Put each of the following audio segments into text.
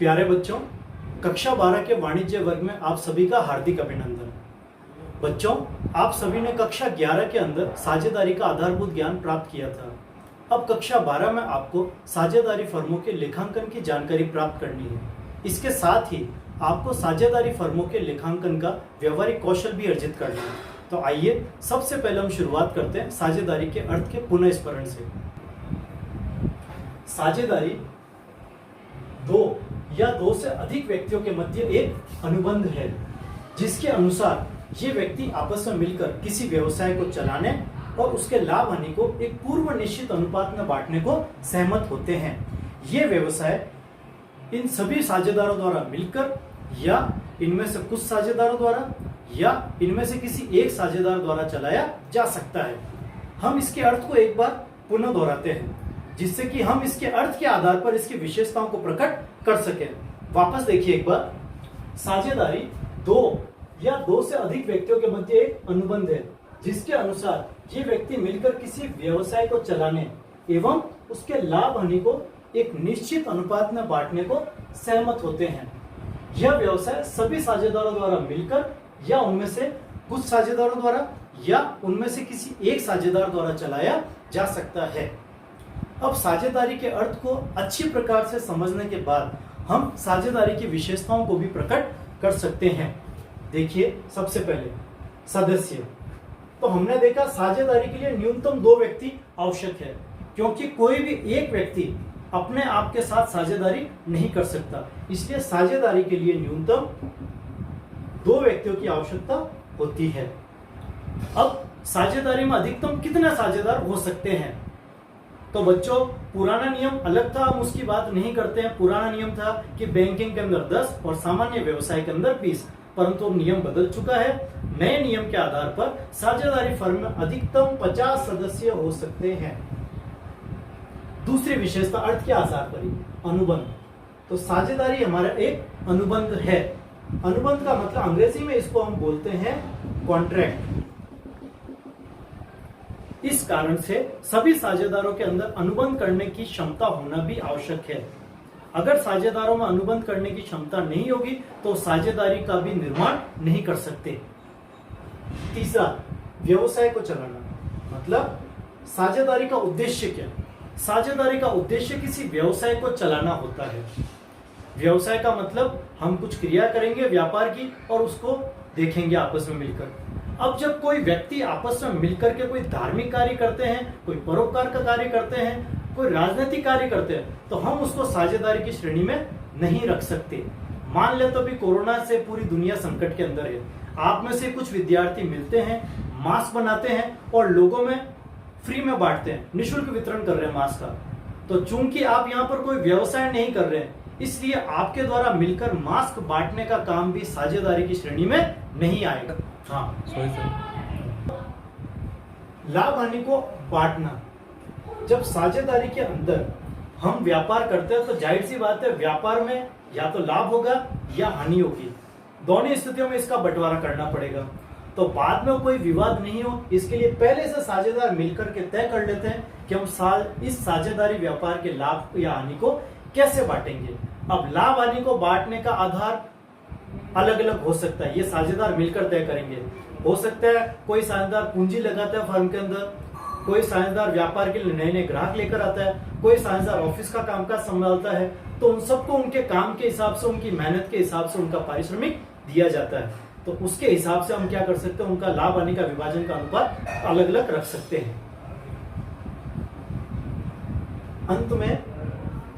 प्यारे बच्चों, कक्षा 12 के वाणिज्य वर्ग में आप सभी का हार्दिक अभिनंदन। बच्चों, आप सभी ने कक्षा 11 के अंदर साझेदारी का आधारभूत ज्ञान प्राप्त किया था। अब कक्षा 12 में आपको साझेदारी फर्मों के लेखांकन की जानकारी प्राप्त करनी है। इसके साथ ही आपको साझेदारी फर्मों के लेखांकन का व्यवहारिक कौशल भी अर्जित करना है। तो आइए सबसे पहले हम शुरुआत करते हैं साझेदारी के अर्थ के पुनः स्मरण से। साझेदारी दो या दो से अधिक व्यक्तियों के मध्य एक अनुबंध है, जिसके अनुसार ये व्यक्ति आपस में मिलकर किसी व्यवसाय को चलाने और उसके लाभ हानि को एक पूर्व निश्चित अनुपात में बांटने को सहमत होते हैं। ये व्यवसाय इन सभी साझेदारों द्वारा मिलकर या इनमें से कुछ साझेदारों द्वारा या इनमें से किसी एक साझेदार द्वारा चलाया जा सकता है। हम इसके अर्थ को एक बार पुनः दोहराते हैं, जिससे कि हम इसके अर्थ के आधार पर इसकी विशेषताओं को प्रकट कर सकें। वापस देखिए एक बार। साझेदारी दो या दो से अधिक व्यक्तियों के मध्य एक अनुबंध है, जिसके अनुसार ये व्यक्ति मिलकर किसी व्यवसाय को चलाने एवं उसके लाभ हानि को एक निश्चित अनुपात में बांटने को सहमत होते हैं। यह व्यवसाय सभी साझेदारों द्वारा मिलकर या उनमें से कुछ साझेदारों द्वारा या उनमें से किसी एक साझेदार द्वारा चलाया जा सकता है। अब साझेदारी के अर्थ को अच्छी प्रकार से समझने के बाद हम साझेदारी की विशेषताओं को भी प्रकट कर सकते हैं। देखिए, सबसे पहले सदस्य। तो हमने देखा साझेदारी के लिए न्यूनतम 2 व्यक्ति आवश्यक है, क्योंकि कोई भी एक व्यक्ति अपने आप के साथ साझेदारी नहीं कर सकता। इसलिए साझेदारी के लिए न्यूनतम 2 व्यक्तियों की आवश्यकता होती है। अब साझेदारी में अधिकतम कितने साझेदार हो सकते हैं? तो बच्चों, पुराना नियम अलग था, हम उसकी बात नहीं करते हैं। पुराना नियम था कि बैंकिंग के अंदर 10 और सामान्य व्यवसाय के अंदर 20, परंतु अब नियम बदल चुका है। नए नियम के आधार पर साझेदारी फर्म में अधिकतम 50 सदस्य हो सकते हैं। दूसरी विशेषता अर्थ के आधार पर ही अनुबंध। तो साझेदारी हमारा एक अनुबंध है। अनुबंध का मतलब अंग्रेजी में इसको हम बोलते हैं कॉन्ट्रैक्ट। इस कारण से सभी साझेदारों के अंदर अनुबंध करने की क्षमता होना भी आवश्यक है। अगर साझेदारों में अनुबंध करने की क्षमता नहीं होगी तो साझेदारी का भी निर्माण नहीं कर सकते। तीसरा, व्यवसाय को चलाना। मतलब साझेदारी का उद्देश्य क्या? साझेदारी का उद्देश्य किसी व्यवसाय को चलाना होता है। व्यवसाय का मतलब हम कुछ क्रिया करेंगे व्यापार की और उसको देखेंगे आपस में मिलकर। अब जब कोई व्यक्ति आपस में मिलकर के कोई धार्मिक कार्य करते हैं, कोई परोपकार का कार्य करते हैं, कोई राजनीतिक कार्य करते हैं, तो हम उसको साझेदारी की श्रेणी में नहीं रख सकते। मान ले तो भी कोरोना से पूरी दुनिया संकट के अंदर है। आप में से कुछ विद्यार्थी मिलते हैं, मास्क बनाते हैं और लोगों में फ्री में बांटते हैं, निःशुल्क वितरण कर रहे हैं मास्क का। तो चूंकि आप यहाँ पर कोई व्यवसाय नहीं कर रहे हैं, इसलिए आपके द्वारा मिलकर मास्क बांटने का काम भी साझेदारी की श्रेणी में नहीं आएगा। हाँ, लाभ हानि को बांटना। जब साझेदारी के अंदर हम व्यापार करते हैं तो जाहिर सी बात है, व्यापार में या तो लाभ होगा या हानि होगी। दोनों स्थितियों में इसका बंटवारा करना पड़ेगा। तो बाद में कोई विवाद नहीं हो, इसके लिए पहले से साझेदार मिलकर के तय कर लेते हैं कि हम इस साझेदारी व्यापार के लाभ या हानि को कैसे बांटेंगे। अब लाभ हानि को बांटने का आधार अलग अलग हो सकता है, ये साझेदार मिलकर तय करेंगे। हो सकता है कोई साझेदार पूंजी लगाता है फर्म के अंदर, कोई साझेदार व्यापार के लिए नए नए ग्राहक लेकर आता है, कोई साझेदार ऑफिस का कामकाज संभालता है। तो उन सबको उनके काम के हिसाब से, उनकी मेहनत के हिसाब से उनका पारिश्रमिक दिया जाता है। तो उसके हिसाब से हम क्या कर सकते हैं, उनका लाभ हानि का विभाजन का अनुपात अलग अलग रख सकते हैं। अंत में,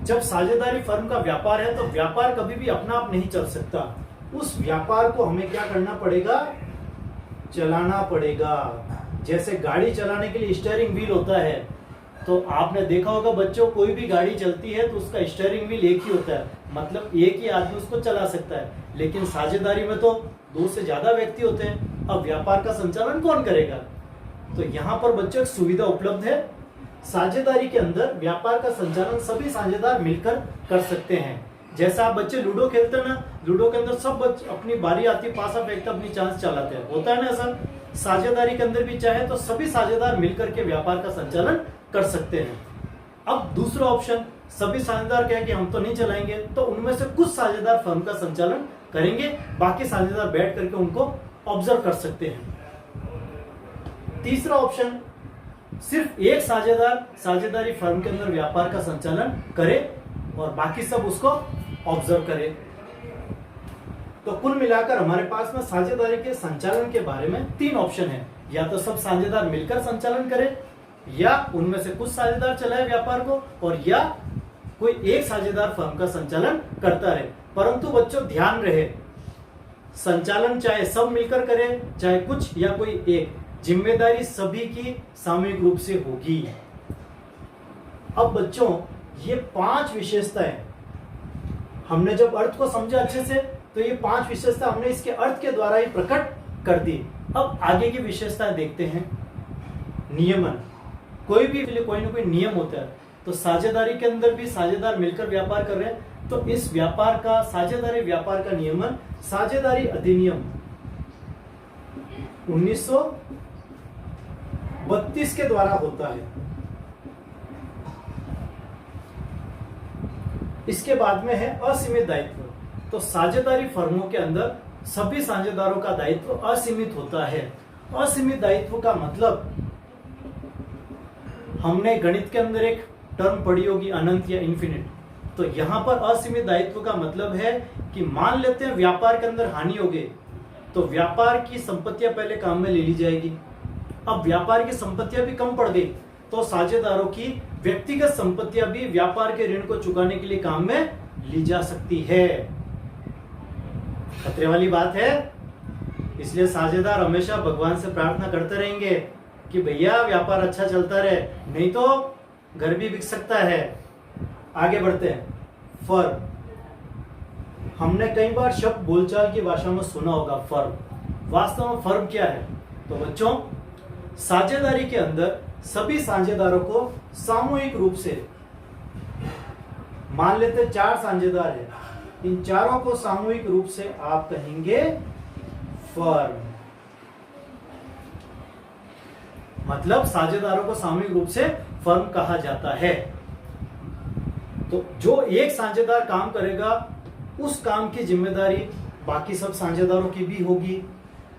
जब साझेदारी फर्म का व्यापार है तो व्यापार कभी भी अपना आप नहीं चल सकता। उस व्यापार को हमें क्या करना पड़ेगा, चलाना पड़ेगा। जैसे गाड़ी चलाने के लिए स्टीयरिंग व्हील होता है, तो आपने देखा होगा बच्चों, कोई भी गाड़ी चलती है तो उसका स्टीयरिंग व्हील एक ही होता है, मतलब एक ही आदमी उसको चला सकता है। लेकिन साझेदारी में तो 2 से ज्यादा व्यक्ति होते हैं। अब व्यापार का संचालन कौन करेगा? तो यहाँ पर बच्चों एक सुविधा उपलब्ध है। साझेदारी के अंदर व्यापार का संचालन सभी साझेदार मिलकर कर सकते हैं। जैसा आप बच्चे लूडो खेलते हैं ना, लूडो के अंदर सब बच्चे अपनी बारी आती है, पासा फेंकते अपनी चांस चलाते हैं, होता है ना ऐसा। साझेदारी के अंदर भी चाहे तो सभी साझेदार मिलकर के व्यापार का संचालन कर सकते हैं। अब दूसरा ऑप्शन, सभी साझेदार कहें कि हम तो नहीं चलाएंगे, तो उनमें से कुछ साझेदार फर्म का संचालन करेंगे, बाकी साझेदार बैठ करके उनको ऑब्जर्व कर सकते हैं। तीसरा ऑप्शन, सिर्फ एक साझेदार साझेदारी फर्म के अंदर व्यापार का संचालन करे और बाकी सब उसको ऑब्जर्व करे। तो कुल मिलाकर हमारे पास में साझेदारी के संचालन के बारे में 3 ऑप्शन है, या तो सब साझेदार मिलकर संचालन करें, या उनमें से कुछ साझेदार चलाए व्यापार को, और या कोई एक साझेदार फर्म का संचालन करता रहे। परंतु बच्चों ध्यान रहे, संचालन चाहे सब मिलकर करें चाहे कुछ या कोई एक, जिम्मेदारी सभी की सामूहिक रूप से होगी। अब बच्चों ये 5 विशेषताएं हमने जब अर्थ को समझा अच्छे से, तो ये 5 विशेषता हमने इसके अर्थ के द्वारा ही प्रकट कर दी। अब आगे की विशेषताएं देखते हैं। नियमन, कोई भी कोई ना कोई नियम होता है, तो साझेदारी के अंदर भी साझेदार मिलकर व्यापार कर रहे हैं, तो इस व्यापार का, साझेदारी व्यापार का नियमन साझेदारी अधिनियम 1932 के द्वारा होता है। इसके बाद में है असीमित दायित्व। तो साझेदारी फर्मों के अंदर सभी साझेदारों का दायित्व असीमित होता है। असीमित दायित्व का मतलब, हमने गणित के अंदर एक टर्म पढ़ी होगी, अनंत या इन्फिनिट। तो यहां पर असीमित दायित्व का मतलब है कि मान लेते हैं व्यापार के अंदर हानि हो गई, तो व्यापार की संपत्तियां पहले काम में ले ली जाएगी। अब व्यापार की संपत्तियां भी कम पड़ गई, तो साझेदारों की व्यक्तिगत संपत्तियां भी व्यापार के ऋण को चुकाने के लिए काम में ली जा सकती है। खतरे वाली बात है, इसलिए साझेदार हमेशा भगवान से प्रार्थना करते रहेंगे कि भैया व्यापार अच्छा चलता रहे, नहीं तो घर भी बिक सकता है। आगे बढ़ते हैं। फर्म, हमने कई बार शब्द बोलचाल की भाषा में सुना होगा फर्म। वास्तव में फर्म क्या है? तो बच्चों, साझेदारी के अंदर सभी साझेदारों को सामूहिक रूप से, मान लेते 4 साझेदार है, इन चारों को सामूहिक रूप से आप कहेंगे फर्म। मतलब साझेदारों को सामूहिक रूप से फर्म कहा जाता है। तो जो एक साझेदार काम करेगा, उस काम की जिम्मेदारी बाकी सब साझेदारों की भी होगी,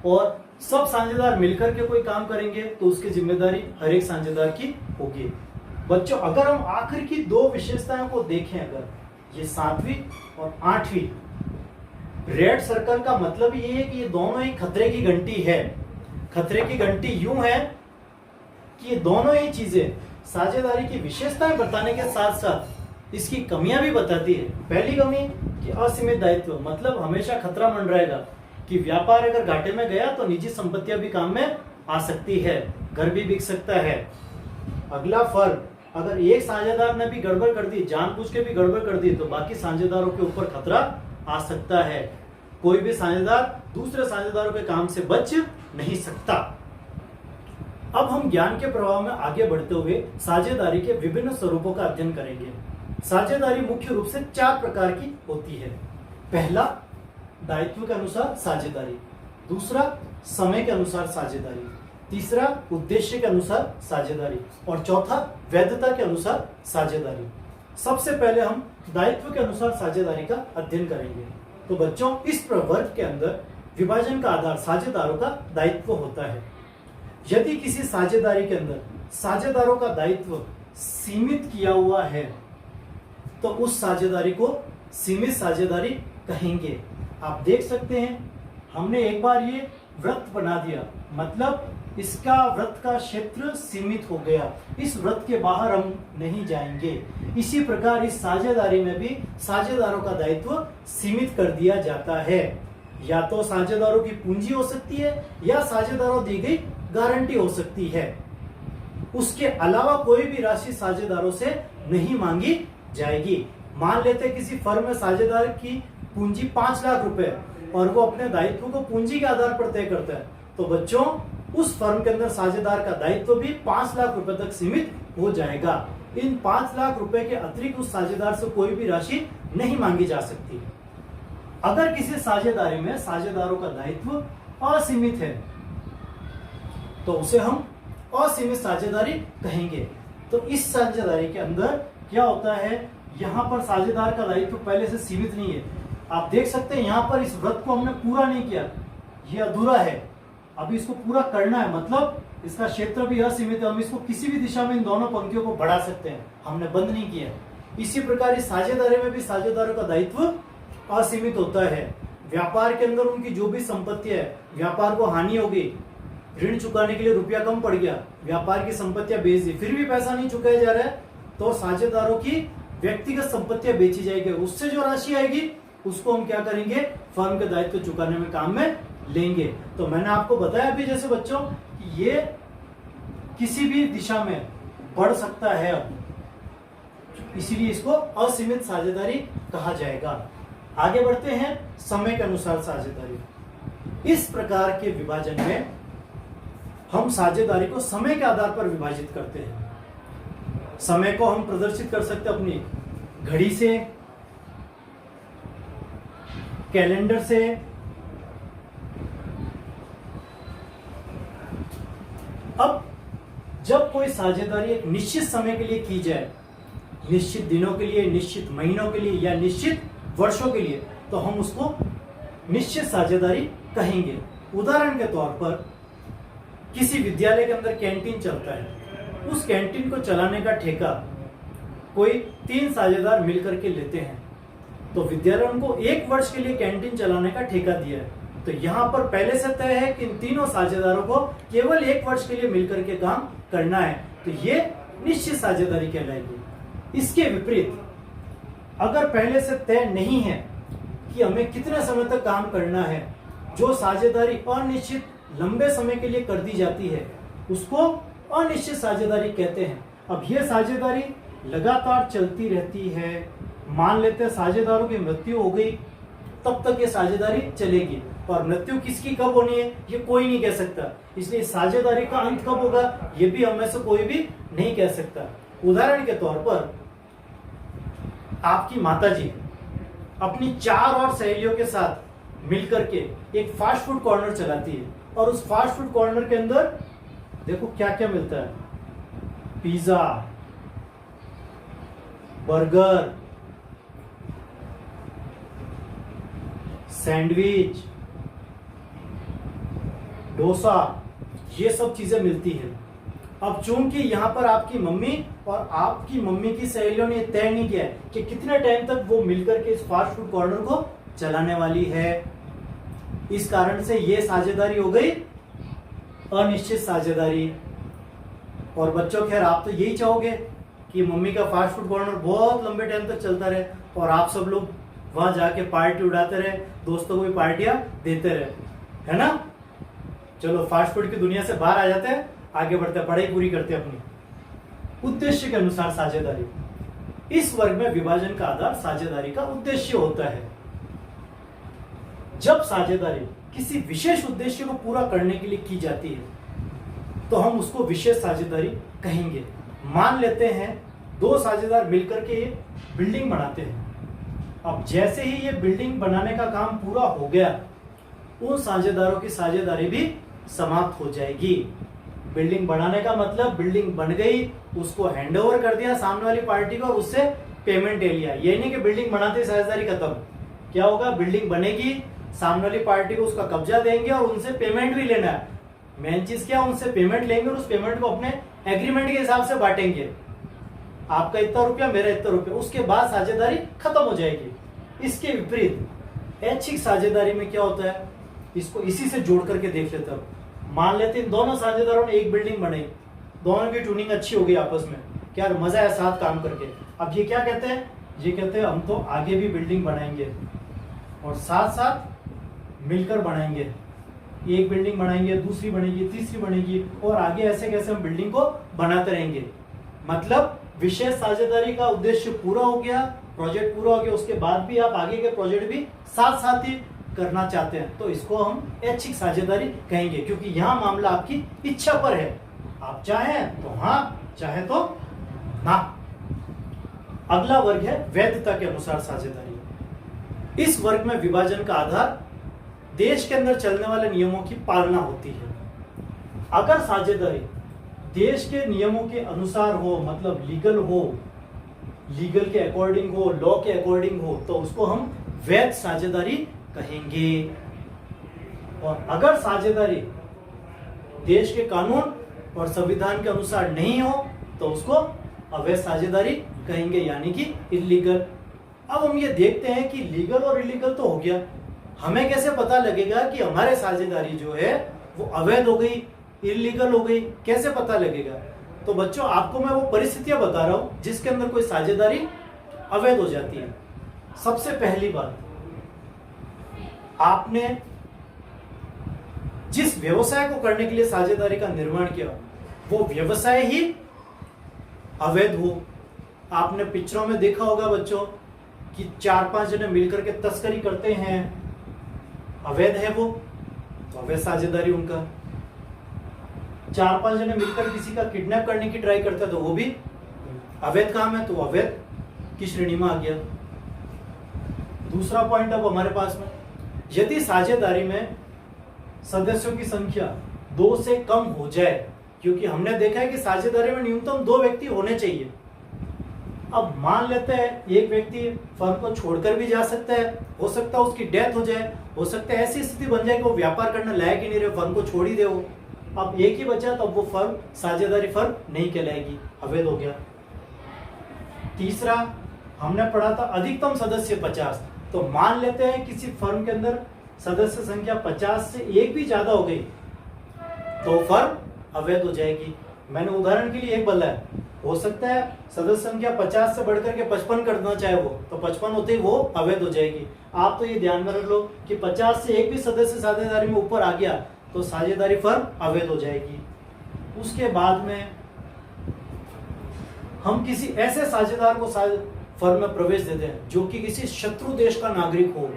और सब साझेदार मिलकर के कोई काम करेंगे तो उसकी जिम्मेदारी हर एक साझेदार की होगी। बच्चों, अगर हम आखिर की 2 विशेषताओं को देखें, अगर ये 7वीं और 8वीं, रेड सर्कल का मतलब ये है कि ये दोनों ही खतरे की घंटी है। खतरे की घंटी यूं है कि ये दोनों ही चीजें साझेदारी की विशेषताएं बताने के साथ साथ इसकी कमियां भी बताती है। पहली कमी कि असीमित दायित्व, मतलब हमेशा खतरा मंडराएगा कि व्यापार अगर घाटे में गया तो निजी संपत्तियां भी काम में आ सकती है, घर भी बिक सकता है। अगला फर्म, अगर एक साझेदार ने भी गड़बड़ कर दी, जानबूझ के भी गड़बड़ कर दी, तो बाकी साझेदारों के ऊपर खतरा आ सकता है। कोई भी साझेदार दूसरे साझेदारों के काम से बच नहीं सकता। अब हम ज्ञान के प्रवाह में आगे बढ़ते हुए साझेदारी के विभिन्न स्वरूपों का अध्ययन करेंगे। साझेदारी मुख्य रूप से 4 प्रकार की होती है। पहला, दायित्व के अनुसार साझेदारी। दूसरा, समय के अनुसार साझेदारी। तीसरा, उद्देश्य के अनुसार साझेदारी। और चौथा, वैधता के अनुसार साझेदारी। सबसे पहले हम दायित्व के अनुसार साझेदारी का अध्ययन करेंगे। तो बच्चों, इस प्रवर्ग के अंदर विभाजन का आधार साझेदारों का दायित्व होता है। यदि किसी साझेदारी के अंदर साझेदारों का दायित्व सीमित किया हुआ है, तो उस साझेदारी को सीमित साझेदारी कहेंगे। आप देख सकते हैं, हमने एक बार ये वृत्त बना दिया, मतलब इसका वृत्त का क्षेत्र सीमित हो गया, इस वृत्त के बाहर हम नहीं जाएंगे। इसी प्रकार इस साझेदारी में भी साझेदारों का दायित्व सीमित कर दिया जाता है। या तो साझेदारों की पूंजी हो सकती है, या साझेदारों दी गई गारंटी हो सकती है। उसके अलावा कोई भी राशि साझेदारों से नहीं मांगी जाएगी। मान लेते किसी फर्म में साझेदार की पूंजी 5 लाख रुपए, और वो अपने दायित्व को पूंजी के आधार पर तय करता है, तो बच्चों उस फर्म के अंदर साझेदार का दायित्व भी 5 लाख रुपए तक सीमित हो जाएगा। इन 5 लाख रुपए के अतिरिक्त उस साझेदार से कोई भी राशि नहीं मांगी जा सकती। अगर किसी साझेदारी में साझेदारों का दायित्व असीमित है, तो उसे हम असीमित साझेदारी कहेंगे। तो इस साझेदारी के अंदर क्या होता है, यहाँ पर साझेदार का दायित्व पहले से सीमित नहीं है। आप देख सकते हैं यहाँ पर इस व्रत को हमने पूरा नहीं किया, ये अधूरा है, अभी इसको पूरा करना है, मतलब इसका क्षेत्र भी असीमित है, हम इसको किसी भी दिशा में इन दोनों पंक्तियों को बढ़ा सकते हैं, हमने बंद नहीं किया। इसी प्रकार इस साझेदारी में भी साझेदारों का दायित्व असीमित होता है। व्यापार के अंदर उनकी जो भी संपत्ति है, व्यापार को हानि हो गई, ऋण चुकाने के लिए रुपया कम पड़ गया, व्यापार की संपत्तियां बेच दी, फिर भी पैसा नहीं चुकाया जा रहा है, तो साझेदारों की व्यक्तिगत संपत्तियां बेची जाएगी, उससे जो राशि आएगी उसको हम क्या करेंगे, फर्म के दायित्व चुकाने में काम में लेंगे। तो मैंने आपको बताया अभी जैसे बच्चों कि ये किसी भी दिशा में बढ़ सकता है, अब इसीलिए इसको असीमित साझेदारी कहा जाएगा। आगे बढ़ते हैं, समय के अनुसार साझेदारी। इस प्रकार के विभाजन में हम साझेदारी को समय के आधार पर विभाजित करते हैं। समय को हम प्रदर्शित कर सकते हैं अपनी घड़ी से, कैलेंडर से, अब जब कोई साझेदारी एक निश्चित समय के लिए की जाए, निश्चित दिनों के लिए, निश्चित महीनों के लिए या निश्चित वर्षों के लिए, तो हम उसको निश्चित साझेदारी कहेंगे। उदाहरण के तौर पर किसी विद्यालय के अंदर कैंटीन चलता है, उस कैंटीन को चलाने का ठेका कोई 3 साझेदार मिलकर के लेते हैं, तो विद्यालय उनको 1 वर्ष के लिए कैंटीन चलाने का ठेका दिया है। तो यहाँ पर पहले से तय है कि इन तीनों साझेदारों को केवल 1 वर्ष के लिए मिलकर के काम करना है, तो ये निश्चित साझेदारी कहलाएगी। इसके विपरीत अगर पहले से तय नहीं है कि हमें कितने समय तक काम करना है, जो साझेदारी अनिश्चित लंबे समय के लिए कर दी जाती है, उसको अनिश्चित साझेदारी कहते हैं। अब यह साझेदारी लगातार चलती रहती है, मान लेते हैं साझेदारों की मृत्यु हो गई, तब तक ये साझेदारी चलेगी, और मृत्यु किसकी कब होनी है ये कोई नहीं कह सकता, इसलिए साझेदारी का अंत कब होगा ये भी हम में से कोई भी नहीं कह सकता। उदाहरण के तौर पर आपकी माताजी अपनी 4 और सहेलियों के साथ मिलकर के एक फास्ट फूड कॉर्नर चलाती है, और उस फास्ट फूड कॉर्नर के अंदर देखो क्या क्या मिलता है, पिज्जा, बर्गर, सैंडविच, डोसा, ये सब चीजें मिलती है। अब चूंकि यहाँ पर आपकी मम्मी और आपकी मम्मी की सहेलियों ने तय नहीं किया है कि कितने टाइम तक वो मिलकर के इस फास्ट फूड कॉर्नर को चलाने वाली है, इस कारण से ये साझेदारी हो गई अनिश्चित साझेदारी। और बच्चों खैर आप तो यही चाहोगे कि मम्मी का फास्ट फूड कॉर्नर बहुत लंबे टाइम तक चलता रहे और आप सब लोग वहां जाके पार्टी उड़ाते रहे, दोस्तों को भी पार्टियां देते रहे, है ना। चलो फास्ट फूड की दुनिया से बाहर आ जाते हैं, आगे बढ़ते हैं, पढ़ाई पूरी करते हैं अपनी। उद्देश्य के अनुसार साझेदारी, इस वर्ग में विभाजन का आधार साझेदारी का उद्देश्य होता है। जब साझेदारी किसी विशेष उद्देश्य को पूरा करने के लिए की जाती है तो हम उसको विशेष साझेदारी कहेंगे। मान लेते हैं 2 साझेदार मिलकर के ये बिल्डिंग बनाते हैं। अब जैसे ही ये बिल्डिंग बनाने का काम पूरा हो गया, उन साझेदारों की साझेदारी भी समाप्त हो जाएगी। बिल्डिंग बनाने का मतलब बिल्डिंग बन गई, उसको हैंडओवर कर दिया सामने वाली पार्टी को, उससे पेमेंट ले लिया। ये नहीं कि बिल्डिंग बनाते साझेदारी खत्म। क्या होगा, बिल्डिंग बनेगी, सामने वाली पार्टी को उसका कब्जा देंगे और उनसे पेमेंट भी लेना है। मेन चीज क्या, उनसे पेमेंट लेंगे और उस पेमेंट को अपने एग्रीमेंट के हिसाब से बांटेंगे, आपका इतना रुपया मेरा इतना रुपया, उसके बाद साझेदारी खत्म हो जाएगी। इसके विपरीत ऐच्छिक साझेदारी में क्या होता है, इसको इसी से जोड़ करके देख लेते हैं। मान लेते हैं दोनों साझेदारों ने एक बिल्डिंग बनाई, दोनों की ट्यूनिंग अच्छी हो गई आपस में, क्या मजा है साथ काम करके। अब ये क्या कहते हैं, ये कहते हैं हम तो आगे भी बिल्डिंग बनाएंगे और साथ साथ मिलकर बनाएंगे। एक बिल्डिंग बनाएंगे, दूसरी बनेगी, तीसरी बनेगी, और आगे ऐसे कैसे हम बिल्डिंग को बनाते रहेंगे। मतलब विशेष साझेदारी का उद्देश्य पूरा हो गया, प्रोजेक्ट पूरा हो गया, उसके बाद भी आप आगे के प्रोजेक्ट भी साथ साथ ही करना चाहते हैं, तो इसको हम ऐच्छिक साझेदारी कहेंगे, क्योंकि यहाँ मामला आपकी इच्छा पर है। आप चाहें तो हाँ, चाहे तो ना। अगला वर्ग है वैधता के अनुसार साझेदारी। इस वर्ग में विभाजन का आधार देश के अंदर चलने वाले नियमों की पालना होती है। अगर साझेदारी देश के नियमों के अनुसार हो, मतलब लीगल हो, लीगल के अकॉर्डिंग हो, लॉ के अकॉर्डिंग हो, तो उसको हम वैध साझेदारी कहेंगे। और अगर साझेदारी देश के कानून और संविधान के अनुसार नहीं हो तो उसको अवैध साझेदारी कहेंगे, यानी कि इलीगल। अब हम ये देखते हैं कि लीगल और इलीगल तो हो गया, हमें कैसे पता लगेगा कि हमारे साझेदारी जो है वो अवैध हो गई, इलीगल हो गई, कैसे पता लगेगा? तो बच्चों, आपको मैं वो परिस्थितियां बता रहा हूं जिसके अंदर कोई साझेदारी अवैध हो जाती है। सबसे पहली बात, आपने जिस व्यवसाय को करने के लिए साझेदारी का निर्माण किया वो व्यवसाय ही अवैध हो। आपने पिक्चरों में देखा होगा बच्चों कि 4-5 जने मिलकर के तस्करी करते हैं, अवैध है वो, तो अवैध साझेदारी उनका। 4-5 जने मिलकर किसी का किडनैप करने की ट्राई करते हैं तो वो भी अवैध काम है, तो अवैध की श्रेणी में आ गया। दूसरा पॉइंट अब हमारे पास में, यदि साझेदारी में सदस्यों की संख्या 2 से कम हो जाए, क्योंकि हमने देखा है कि साझेदारी में न्यूनतम 2 व्यक्ति होने चाहिए। अब मान लेते हैं एक व्यक्ति फर्म को छोड़कर भी जा सकता है, हो सकता है उसकी डेथ हो जाए, हो सकता है ऐसी स्थिति बन जाए कि वो व्यापार करने लायक ही नहीं रहे, फर्म को छोड़ ही दे वो। अब एक ही बचा तो अब वो फर्म साझेदारी फर्म नहीं कहलाएगी, अवैध हो गया। तीसरा हमने पढ़ा था अधिकतम सदस्य 50, तो मान लेते हैं किसी फर्म के अंदर सदस्य संख्या 50 से एक भी ज्यादा हो गई तो फर्म अवैध हो जाएगी। मैंने उदाहरण के लिए एक बोला है, हो सकता है सदस्य संख्या 50 से बढ़कर के 55 करना चाहे वो, तो 55 होते ही वो अवैध हो जाएगी। आप तो ये ध्यान में रख लो कि 50 से एक भी सदस्य साझेदारी में ऊपर आ गया तो साझेदारी फर्म अवैध हो जाएगी। उसके बाद में हम किसी ऐसे साझेदार को फर्म में प्रवेश देते हैं जो कि किसी शत्रु देश का नागरिक हो,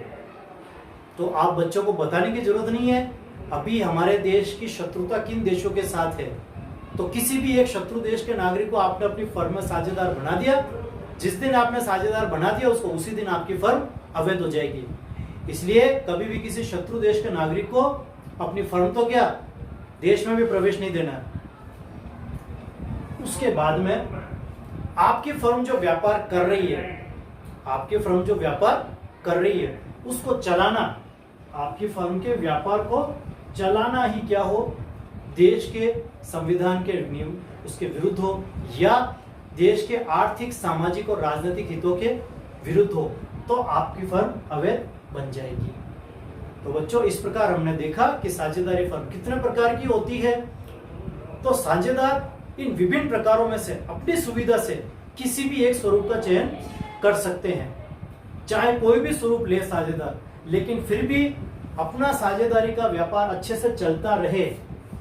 तो आप बच्चों को बताने की जरूरत नहीं है अभी हमारे देश की शत्रुता किन देशों के साथ है। तो किसी भी एक शत्रु देश के नागरिक को आपने अपनी फर्म में साझेदार बना दिया, जिस दिन आपने साझेदार बना दिया उसको उसी दिन आपकी फर्म अवैध हो जाएगी। इसलिए कभी भी किसी शत्रु देश के नागरिक को अपनी फर्म तो क्या देश में भी प्रवेश नहीं देना। उसके बाद में आपकी फर्म जो व्यापार कर रही है, आपकी फर्म जो व्यापार कर रही है उसको चलाना, आपकी फर्म के व्यापार को चलाना ही क्या हो, देश के संविधान के नियम उसके विरुद्ध हो या देश के आर्थिक, सामाजिक और राजनीतिक हितों के विरुद्ध हो, तो आपकी फर्म अवैध बन जाएगी। तो बच्चों, इस प्रकार हमने देखा कि साझेदारी फर्म कितने प्रकार की होती है। तो साझेदार इन विभिन्न प्रकारों में से अपनी सुविधा से किसी भी एक स्वरूप का चयन कर सकते हैं, चाहे कोई भी स्वरूप ले साझेदार, लेकिन फिर भी अपना साझेदारी का व्यापार अच्छे से चलता रहे,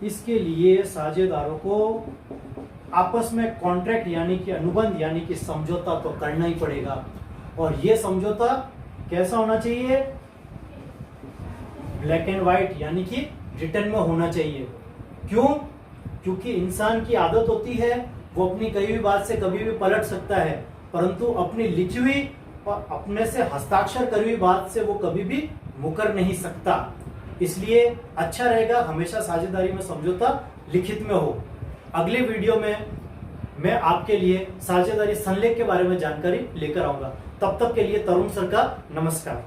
इसके लिए साझेदारों को आपस में कॉन्ट्रैक्ट यानी कि अनुबंध यानी कि समझौता तो करना ही पड़ेगा। और यह समझौता कैसा होना चाहिए, ब्लैक एंड व्हाइट यानी कि रिटर्न में होना चाहिए। क्यों? क्योंकि इंसान की आदत होती है वो अपनी कही हुई बात से कभी भी पलट सकता है, परंतु अपनी लिखी हुई और अपने से हस्ताक्षर करी हुई बात से वो कभी भी मुकर नहीं सकता। इसलिए अच्छा रहेगा हमेशा साझेदारी में समझौता लिखित में हो। अगले वीडियो में मैं आपके लिए साझेदारी संलेख के बारे में जानकारी लेकर आऊंगा। तब तक के लिए तरुण सर का नमस्कार।